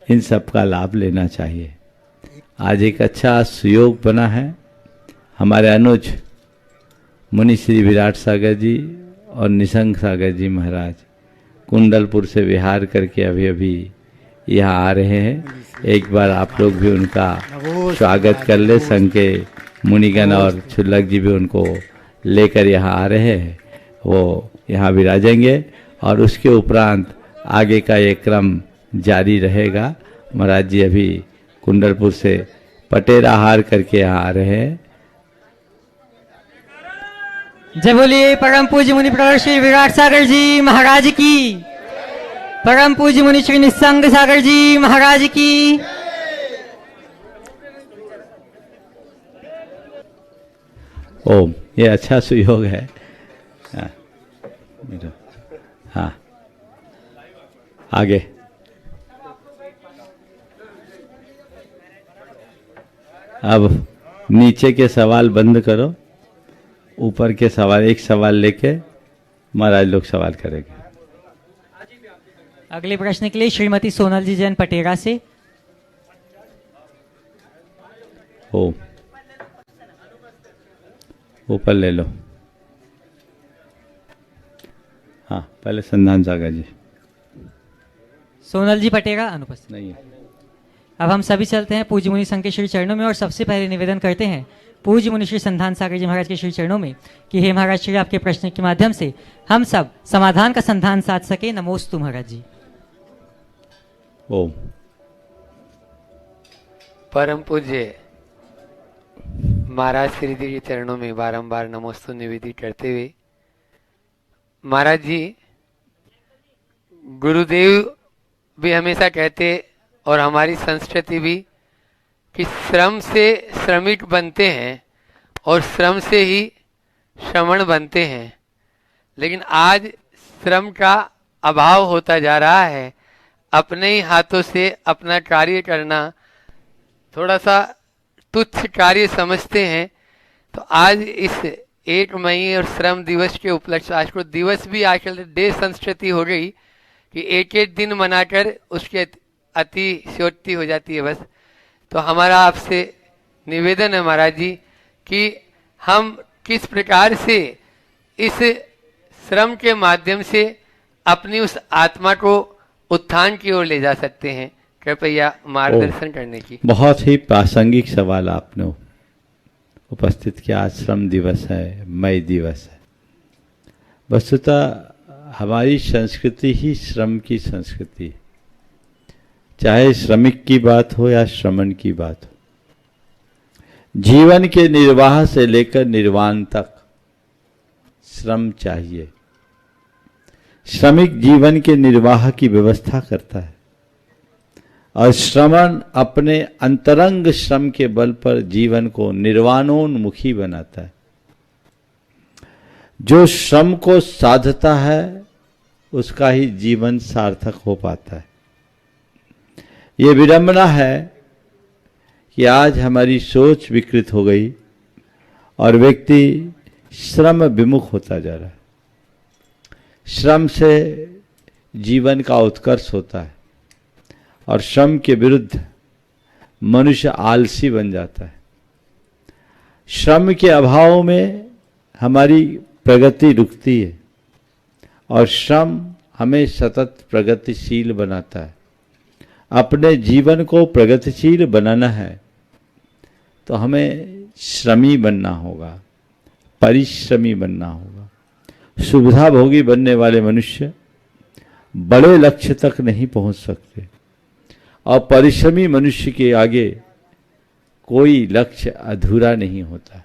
इन सब का लाभ लेना चाहिए। आज एक अच्छा सुयोग बना है। हमारे अनुज मुनि श्री विराट सागर जी और निशंक सागर जी महाराज कुंडलपुर से विहार करके अभी अभी यहाँ आ रहे हैं। एक बार आप लोग भी उनका स्वागत कर ले। संघ के मुनिगण और छुल्लक जी भी उनको लेकर यहाँ आ रहे हैं। वो यहाँ विराजेंगे और उसके उपरांत आगे का ये क्रम जारी रहेगा। महाराज जी अभी कुंडलपुर से पटेरा हार करके यहाँ आ रहे हैं। जय बोलिए परम पूज्य मुनि प्रवर श्री विराट सागर जी महाराज की, परम पूज्य मुनि श्री निसंग सागर जी महाराज की। ओम, ये अच्छा सुयोग है। हाँ, आगे अब नीचे के सवाल बंद करो, ऊपर के सवाल, एक सवाल लेके महाराज लोग सवाल करेंगे। अगले प्रश्न के लिए श्रीमती सोनल जी जैन पटेरा से। ओ, ऊपर ले लो। हाँ, पहले संधान सागर जी। सोनल जी पटेरा अनुपस्थित नहीं है। अब हम सभी चलते हैं पूज्य मुनि संघ के श्री चरणों में और सबसे पहले निवेदन करते हैं पूज्य मुनि श्री संधान सागर जी महाराज के श्री चरणों में कि हे महाराज श्री, आपके प्रश्न के माध्यम से हम सब समाधान का संधान साध सके। नमोस्तु महाराज जी। ओम। परम पूज्य महाराज श्री जी के चरणों में बारंबार नमोस्तु निवेदित करते हुए, महाराज जी गुरुदेव भी हमेशा कहते और हमारी संस्कृति भी कि श्रम से श्रमिक बनते हैं और श्रम से ही श्रमण बनते हैं। लेकिन आज श्रम का अभाव होता जा रहा है। अपने ही हाथों से अपना कार्य करना थोड़ा सा तुच्छ कार्य समझते हैं। तो आज इस 1 मई और श्रम दिवस के उपलक्ष्य, आज को दिवस भी आजकल डे संस्कृति हो गई कि एक एक दिन मनाकर उसके अतिशयोक्ति हो जाती है बस। तो हमारा आपसे निवेदन है महाराज जी कि हम किस प्रकार से इस श्रम के माध्यम से अपनी उस आत्मा को उत्थान की ओर ले जा सकते हैं, कृपया मार्गदर्शन करने की। बहुत ही प्रासंगिक सवाल आपने उपस्थित किया। आज श्रम दिवस है, मई दिवस है। वस्तुतः हमारी संस्कृति ही श्रम की संस्कृति है। चाहे श्रमिक की बात हो या श्रमण की बात हो, जीवन के निर्वाह से लेकर निर्वाण तक श्रम चाहिए। श्रमिक जीवन के निर्वाह की व्यवस्था करता है और श्रवण अपने अंतरंग श्रम के बल पर जीवन को निर्वाणोन्मुखी बनाता है। जो श्रम को साधता है उसका ही जीवन सार्थक हो पाता है। ये विडंबना है कि आज हमारी सोच विकृत हो गई और व्यक्ति श्रम विमुख होता जा रहा है। श्रम से जीवन का उत्कर्ष होता है और श्रम के विरुद्ध मनुष्य आलसी बन जाता है। श्रम के अभाव में हमारी प्रगति रुकती है और श्रम हमें सतत प्रगतिशील बनाता है। अपने जीवन को प्रगतिशील बनाना है तो हमें श्रमी बनना होगा, परिश्रमी बनना होगा। सुविधा भोगी बनने वाले मनुष्य बड़े लक्ष्य तक नहीं पहुंच सकते और परिश्रमी मनुष्य के आगे कोई लक्ष्य अधूरा नहीं होता।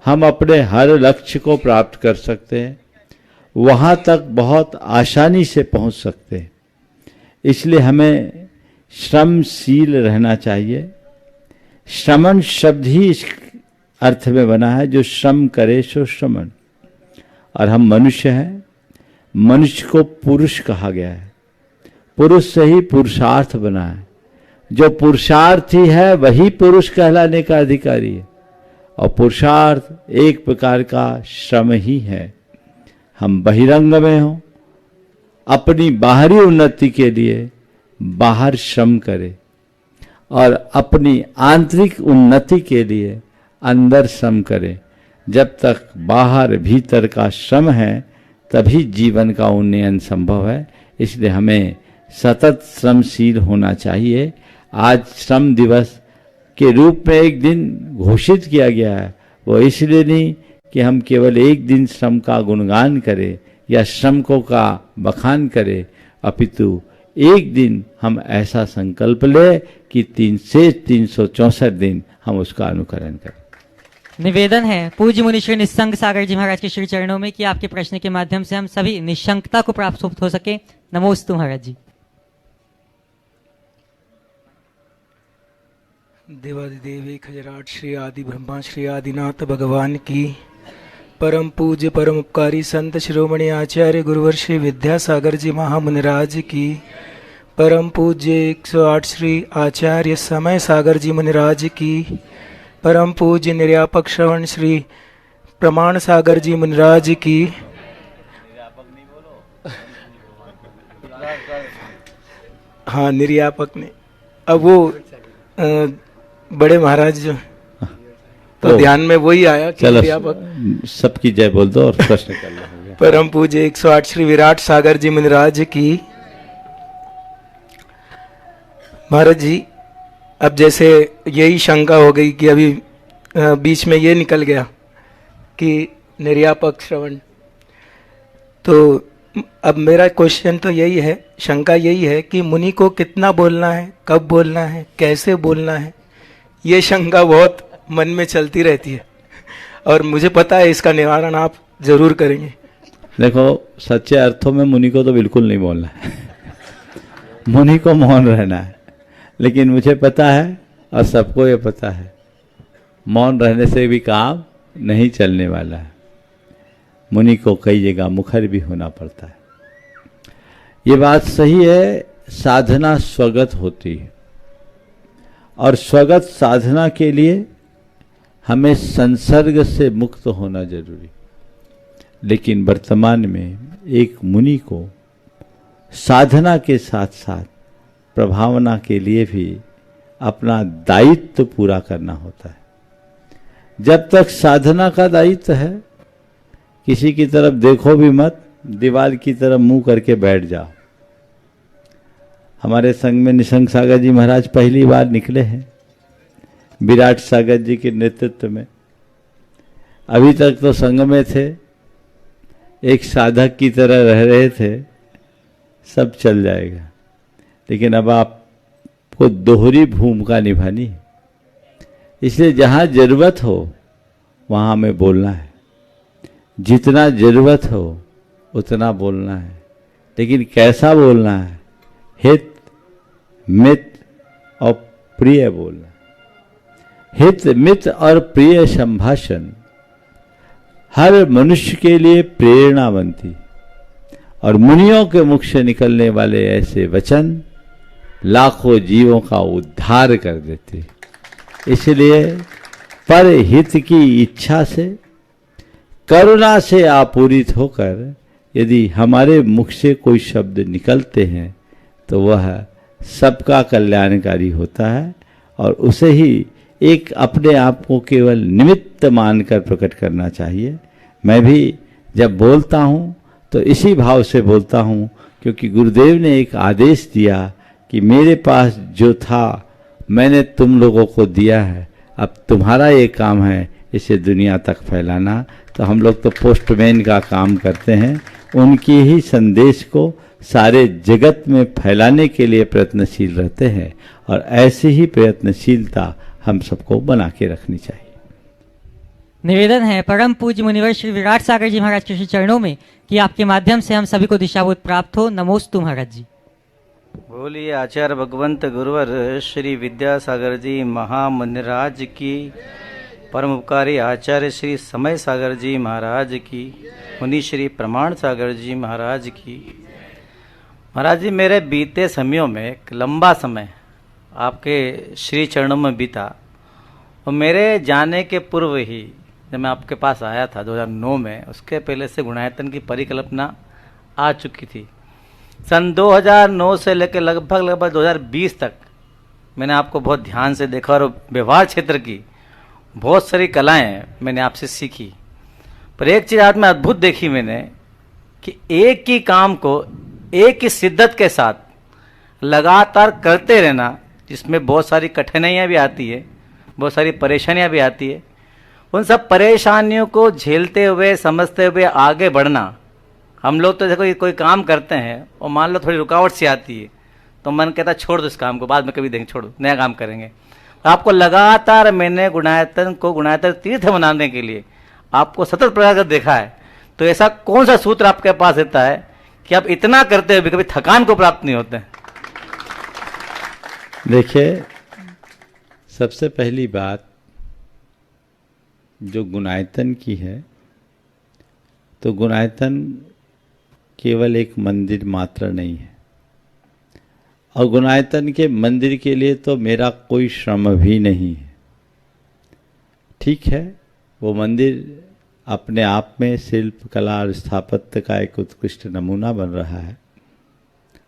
हम अपने हर लक्ष्य को प्राप्त कर सकते हैं, वहां तक बहुत आसानी से पहुंच सकते हैं। इसलिए हमें श्रमशील रहना चाहिए। श्रमण शब्द ही इस अर्थ में बना है, जो श्रम करे सो श्रमण। और हम मनुष्य हैं, मनुष्य को पुरुष कहा गया है। पुरुष से ही पुरुषार्थ बना है। जो पुरुषार्थी है वही पुरुष कहलाने का अधिकारी है और पुरुषार्थ एक प्रकार का श्रम ही है। हम बहिरंग में हों, अपनी बाहरी उन्नति के लिए बाहर श्रम करें और अपनी आंतरिक उन्नति के लिए अंदर श्रम करें। जब तक बाहर भीतर का श्रम है तभी जीवन का उन्नयन संभव है। इसलिए हमें सतत श्रमशील होना चाहिए। आज श्रम दिवस के रूप में एक दिन घोषित किया गया है, वो इसलिए नहीं कि हम केवल एक दिन श्रम का गुणगान करें या श्रमिकों का बखान करें, अपितु एक दिन हम ऐसा संकल्प ले कि 364 दिन हम उसका अनुकरण करें। निवेदन है पूज्य मुनि श्री निशंक सागर जी महाराज के श्री चरणों में कि आपके प्रश्न के माध्यम से हम सभी निशंकता को प्राप्त हो सके। नमोस्तु महाराज जी। देवादिदेव एक हजराट श्री आदि ब्रह्मा श्री आदिनाथ भगवान की परम पूज्य परम उपकारी संत शिरोमणि आचार्य गुरुवर श्री विद्यासागर जी महामुनिराज की परम पूज्य 108 श्री आचार्य समय सागर जी मुनिराज की परम पूज्य निर्यापक श्रवण श्री प्रमाण सागर जी मुनिराज की हाँ निर्यापक ने अब वो बड़े महाराज जो तो ध्यान में वही आया कि निर्यापक सबकी जय बोल दो और प्रश्न कर लो। परम पूज्य 108 श्री विराट सागर जी मुनिराज की महाराज जी। अब जैसे यही शंका हो गई कि अभी बीच में ये निकल गया कि निर्यापक श्रवण, तो अब मेरा क्वेश्चन तो यही है, शंका यही है कि मुनि को कितना बोलना है, कब बोलना है, कैसे बोलना है, ये शंका बहुत मन में चलती रहती है और मुझे पता है इसका निवारण आप जरूर करेंगे। देखो सच्चे अर्थों में मुनि को तो बिल्कुल नहीं बोलना है मुनि को मौन रहना है। लेकिन मुझे पता है और सबको ये पता है मौन रहने से भी काम नहीं चलने वाला है। मुनि को कई जगह मुखर भी होना पड़ता है। ये बात सही है, साधना स्वगत होती है और स्वगत साधना के लिए हमें संसर्ग से मुक्त होना जरूरी। लेकिन वर्तमान में एक मुनि को साधना के साथ साथ प्रभावना के लिए भी अपना दायित्व पूरा करना होता है। जब तक साधना का दायित्व है किसी की तरफ देखो भी मत, दीवार की तरफ मुंह करके बैठ जाओ। हमारे संघ में निशंक सागर जी महाराज पहली बार निकले हैं विराट सागर जी के नेतृत्व में। अभी तक तो संघ में थे, एक साधक की तरह रह रहे थे, सब चल जाएगा। लेकिन अब आपको दोहरी भूमिका निभानी है। इसलिए जहां जरूरत हो वहां हमें बोलना है, जितना जरूरत हो उतना बोलना है। लेकिन कैसा बोलना है? हित मित और प्रिय बोलना। हित मित और प्रिय संभाषण हर मनुष्य के लिए प्रेरणा बनती और मुनियों के मुख से निकलने वाले ऐसे वचन लाखों जीवों का उद्धार कर देते। इसलिए पर हित की इच्छा से करुणा से आपूरित होकर यदि हमारे मुख से कोई शब्द निकलते हैं तो वह सबका कल्याणकारी होता है और उसे ही एक अपने आप को केवल निमित्त मानकर प्रकट करना चाहिए। मैं भी जब बोलता हूँ तो इसी भाव से बोलता हूँ, क्योंकि गुरुदेव ने एक आदेश दिया कि मेरे पास जो था मैंने तुम लोगों को दिया है, अब तुम्हारा ये काम है इसे दुनिया तक फैलाना। तो हम लोग तो पोस्टमैन का काम करते हैं, उनकी ही संदेश को सारे जगत में फैलाने के लिए प्रयत्नशील रहते हैं और ऐसी ही प्रयत्नशीलता हम सबको बना के रखनी चाहिए। निवेदन है परम पूज्य मुनिवर श्री विराट सागर जी महाराज के श्री चरणों में कि आपके माध्यम से हम सभी को दिशाबोध प्राप्त हो। नमोस्तु महाराज जी। बोलिए आचार्य भगवंत गुरुवर श्री विद्यासागर जी महामुनिराज की, परम उपकारी आचार्य श्री समय सागर जी महाराज की, मुनि श्री प्रमाण सागर जी महाराज की। महाराज जी, मेरे बीते समयों में एक लंबा समय आपके श्री चरणों में बीता और मेरे जाने के पूर्व ही जब मैं आपके पास आया था 2009 में, उसके पहले से गुणायतन की परिकल्पना आ चुकी थी। सन 2009 से लेकर लगभग 2020 तक मैंने आपको बहुत ध्यान से देखा और व्यवहार क्षेत्र की बहुत सारी कलाएं मैंने आपसे सीखी। पर एक चीज़ आज में अद्भुत देखी मैंने कि एक ही काम को एक ही शिद्दत के साथ लगातार करते रहना, जिसमें बहुत सारी कठिनाइयाँ भी आती है, बहुत सारी परेशानियाँ भी आती है, उन सब परेशानियों को झेलते हुए समझते हुए आगे बढ़ना। हम लोग तो देखो कोई काम करते हैं और मान लो थोड़ी रुकावट सी आती है तो मन कहता है छोड़ दो इस काम को, बाद में कभी देंगे, छोड़ो नया काम करेंगे। आपको लगातार मैंने गुणायतन को गुणायतन तीर्थ बनाने के लिए आपको सतत प्रयास कर देखा है। तो ऐसा कौन सा सूत्र आपके पास रहता है कि आप इतना करते हुए भी कभी थकान को प्राप्त नहीं होते? देखिए, सबसे पहली बात जो गुणायतन की है, तो गुणायतन केवल एक मंदिर मात्र नहीं है और गुणायतन के मंदिर के लिए तो मेरा कोई श्रम भी नहीं है। ठीक है, वो मंदिर अपने आप में शिल्प कला और स्थापत्य का एक उत्कृष्ट नमूना बन रहा है,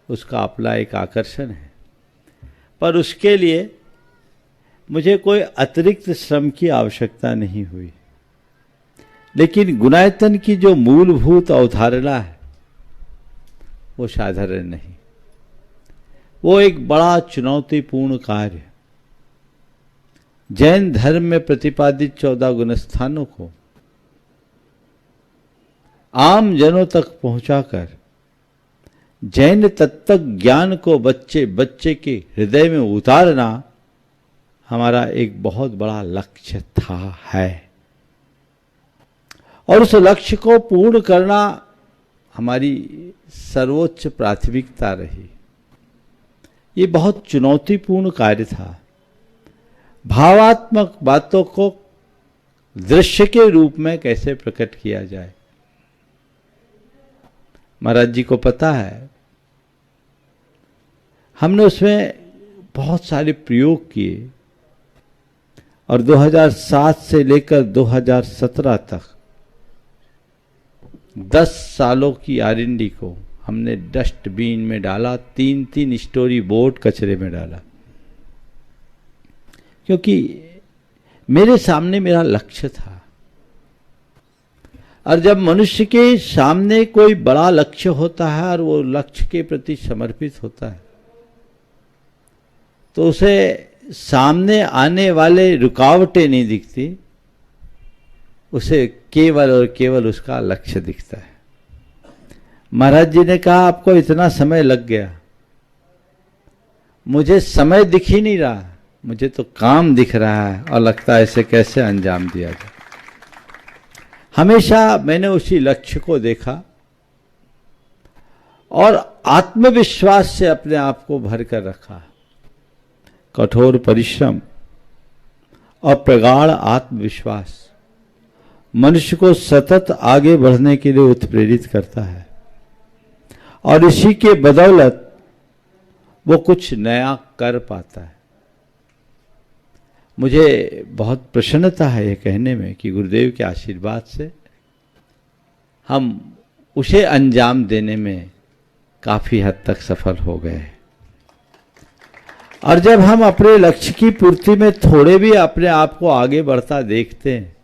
उसका अपना एक आकर्षण है, पर उसके लिए मुझे कोई अतिरिक्त श्रम की आवश्यकता नहीं हुई। लेकिन गुणायतन की जो मूलभूत अवधारणा है वो साधारण नहीं, वो एक बड़ा चुनौतीपूर्ण कार्य है। जैन धर्म में प्रतिपादित 14 गुणस्थानों को आम जनों तक पहुंचाकर जैन तत्व ज्ञान को बच्चे बच्चे के हृदय में उतारना हमारा एक बहुत बड़ा लक्ष्य था, है, और उस लक्ष्य को पूर्ण करना हमारी सर्वोच्च प्राथमिकता रही। ये बहुत चुनौतीपूर्ण कार्य था। भावात्मक बातों को दृश्य के रूप में कैसे प्रकट किया जाए। महाराज जी को पता है, हमने उसमें बहुत सारे प्रयोग किए और 2007 से लेकर 2017 तक 10 सालों की R&D को हमने डस्टबिन में डाला, 3-3 स्टोरी बोर्ड कचरे में डाला, क्योंकि मेरे सामने मेरा लक्ष्य था। और जब मनुष्य के सामने कोई बड़ा लक्ष्य होता है और वो लक्ष्य के प्रति समर्पित होता है तो उसे सामने आने वाले रुकावटें नहीं दिखती, उसे केवल और केवल उसका लक्ष्य दिखता है। महाराज जी ने कहा आपको इतना समय लग गया, मुझे समय दिख ही नहीं रहा, मुझे तो काम दिख रहा है और लगता है इसे कैसे अंजाम दिया जाए। हमेशा मैंने उसी लक्ष्य को देखा और आत्मविश्वास से अपने आप को भर कर रखा कठोर परिश्रम और प्रगाढ़ आत्मविश्वास मनुष्य को सतत आगे बढ़ने के लिए उत्प्रेरित करता है और इसी के बदौलत वो कुछ नया कर पाता है। मुझे बहुत प्रसन्नता है ये कहने में कि गुरुदेव के आशीर्वाद से हम उसे अंजाम देने में काफी हद तक सफल हो गए। और जब हम अपने लक्ष्य की पूर्ति में थोड़े भी अपने आप को आगे बढ़ता देखते हैं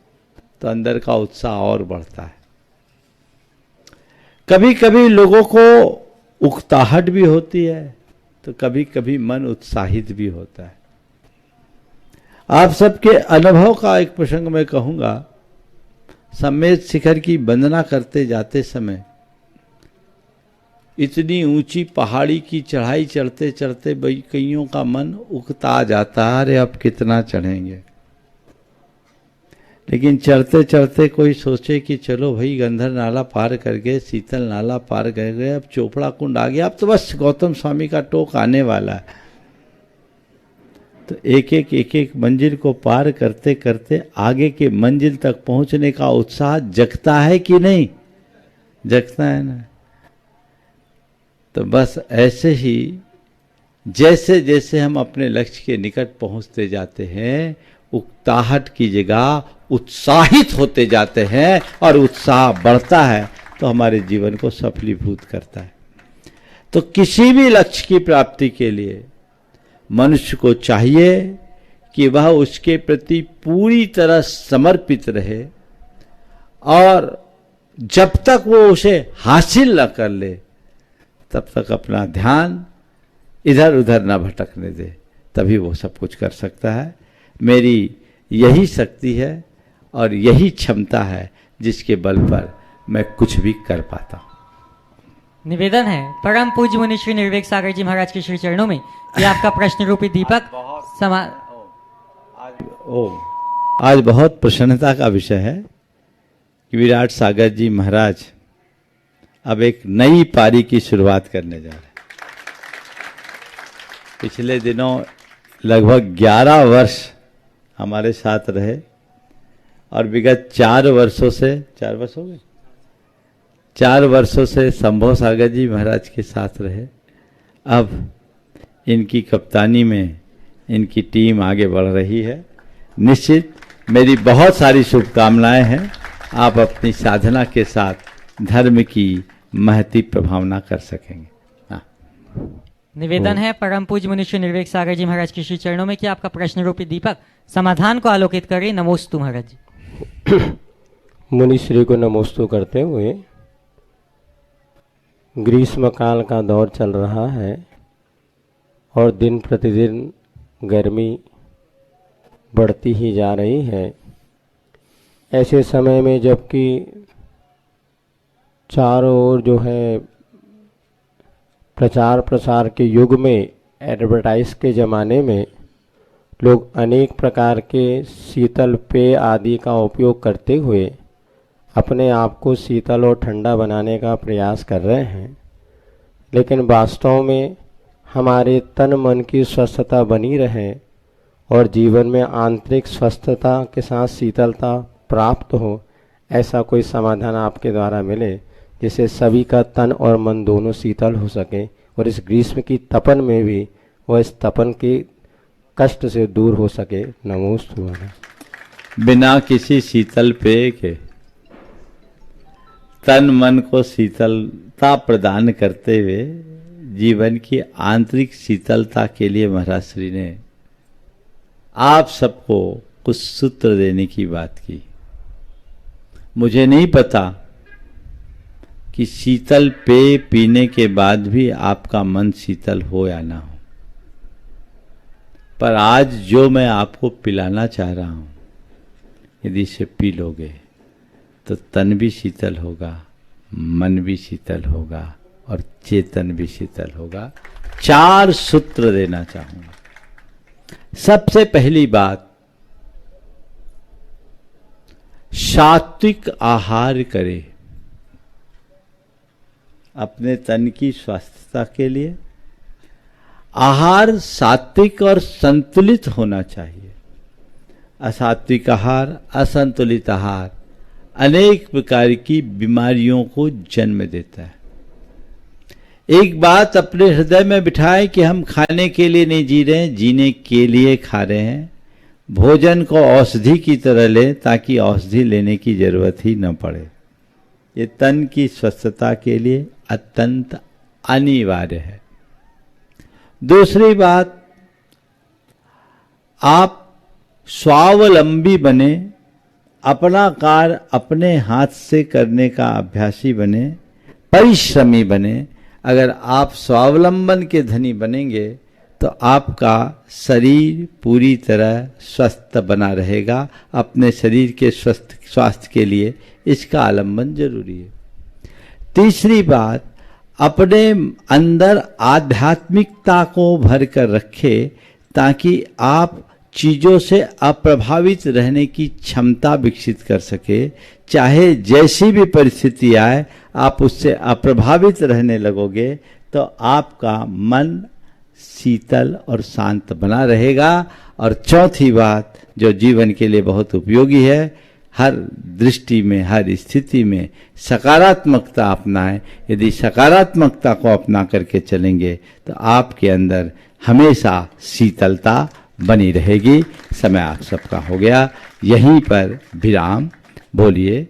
तो अंदर का उत्साह और बढ़ता है। कभी कभी लोगों को उकताहट भी होती है तो कभी कभी मन उत्साहित भी होता है। आप सबके अनुभव का एक प्रसंग मैं कहूंगा। सम्मेद शिखर की वंदना करते जाते समय इतनी ऊंची पहाड़ी की चढ़ाई चढ़ते चढ़ते कईयों का मन उकता जाता है, अरे अब कितना चढ़ेंगे। लेकिन चढ़ते चढ़ते कोई सोचे कि चलो भाई गंधर नाला पार कर गए, शीतल नाला पार कर गए, अब चोपड़ा कुंड आ गया, अब तो बस गौतम स्वामी का टोक आने वाला है। तो एक एक मंजिल को पार करते करते आगे के मंजिल तक पहुंचने का उत्साह जगता है कि नहीं? जगता है ना। तो बस ऐसे ही जैसे जैसे हम अपने लक्ष्य के निकट पहुंचते जाते हैं, उकताहट की जगह उत्साहित होते जाते हैं और उत्साह बढ़ता है तो हमारे जीवन को सफलीभूत करता है। तो किसी भी लक्ष्य की प्राप्ति के लिए मनुष्य को चाहिए कि वह उसके प्रति पूरी तरह समर्पित रहे और जब तक वो उसे हासिल न कर ले तब तक अपना ध्यान इधर उधर न भटकने दे, तभी वो सब कुछ कर सकता है। मेरी यही शक्ति है और यही क्षमता है जिसके बल पर मैं कुछ भी कर पाता हूं। निवेदन है परम पूज्य मुनि श्री निर्वेक सागर जी महाराज के श्री चरणों में ये आपका प्रश्न रूपी दीपक आज बहुत प्रसन्नता का विषय है कि विराट सागर जी महाराज अब एक नई पारी की शुरुआत करने जा रहे हैं। पिछले दिनों लगभग 11 वर्ष हमारे साथ रहे और विगत 4 वर्षों से 4 वर्ष हो गए 4 वर्षों से संभव सागर जी महाराज के साथ रहे। अब इनकी कप्तानी में इनकी टीम आगे बढ़ रही है। निश्चित मेरी बहुत सारी शुभकामनाएं हैं। आप अपनी साधना के साथ धर्म की महती प्रभावना कर सकेंगे। निवेदन है परम पूज्य मुनि श्री निर्वेक सागर जी महाराज के श्री चरणों में कि आपका प्रश्न रूपी दीपक समाधान को आलोकित करे। नमोस्तु महाराज जी। मुनि श्री को नमोस्तु करते हुए, ग्रीष्म काल का दौर चल रहा है और दिन प्रतिदिन गर्मी बढ़ती ही जा रही है। ऐसे समय में जबकि चारों ओर जो है प्रचार प्रसार के युग में, एडवर्टाइज के ज़माने में लोग अनेक प्रकार के शीतल पेय आदि का उपयोग करते हुए अपने आप को शीतल और ठंडा बनाने का प्रयास कर रहे हैं, लेकिन वास्तव में हमारे तन मन की स्वस्थता बनी रहे और जीवन में आंतरिक स्वस्थता के साथ शीतलता प्राप्त हो, ऐसा कोई समाधान आपके द्वारा मिले जिससे सभी का तन और मन दोनों शीतल हो सके और इस ग्रीष्म की तपन में भी वह इस तपन के कष्ट से दूर हो सके। नमोस्तु। बिना किसी शीतल पेय के तन मन को शीतलता प्रदान करते हुए जीवन की आंतरिक शीतलता के लिए महाराज श्री ने आप सबको कुछ सूत्र देने की बात की। मुझे नहीं पता कि शीतल पेय पीने के बाद भी आपका मन शीतल हो या ना हो, पर आज जो मैं आपको पिलाना चाह रहा हूं, यदि इसे पी लोगे तो तन भी शीतल होगा, मन भी शीतल होगा और चेतन भी शीतल होगा। 4 सूत्र देना चाहूंगा। सबसे पहली बात, सात्विक आहार करें। अपने तन की स्वास्थ्यता के लिए आहार सात्विक और संतुलित होना चाहिए। असात्विक आहार, असंतुलित आहार अनेक प्रकार की बीमारियों को जन्म देता है। एक बात अपने हृदय में बिठाएं कि हम खाने के लिए नहीं जी रहे हैं, जीने के लिए खा रहे हैं। भोजन को औषधि की तरह लें ताकि औषधि लेने की जरूरत ही न पड़े। ये तन की स्वस्थता के लिए अत्यंत अनिवार्य है। दूसरी बात, आप स्वावलंबी बने, अपना कार्य अपने हाथ से करने का अभ्यासी बने, परिश्रमी बने। अगर आप स्वावलंबन के धनी बनेंगे तो आपका शरीर पूरी तरह स्वस्थ बना रहेगा। अपने शरीर के स्वास्थ्य के लिए इसका आलंबन जरूरी है। तीसरी बात, अपने अंदर आध्यात्मिकता को भर कर रखे ताकि आप चीजों से अप्रभावित रहने की क्षमता विकसित कर सके। चाहे जैसी भी परिस्थिति आए आप उससे अप्रभावित रहने लगोगे तो आपका मन शीतल और शांत बना रहेगा। और चौथी बात जो जीवन के लिए बहुत उपयोगी है, हर दृष्टि में, हर स्थिति में सकारात्मकता अपनाएं। यदि सकारात्मकता को अपना करके चलेंगे तो आपके अंदर हमेशा शीतलता बनी रहेगी। समय आप सबका हो गया, यहीं पर विराम। बोलिए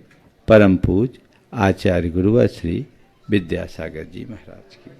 परम पूज्य आचार्य गुरुवर श्री विद्यासागर जी महाराज की।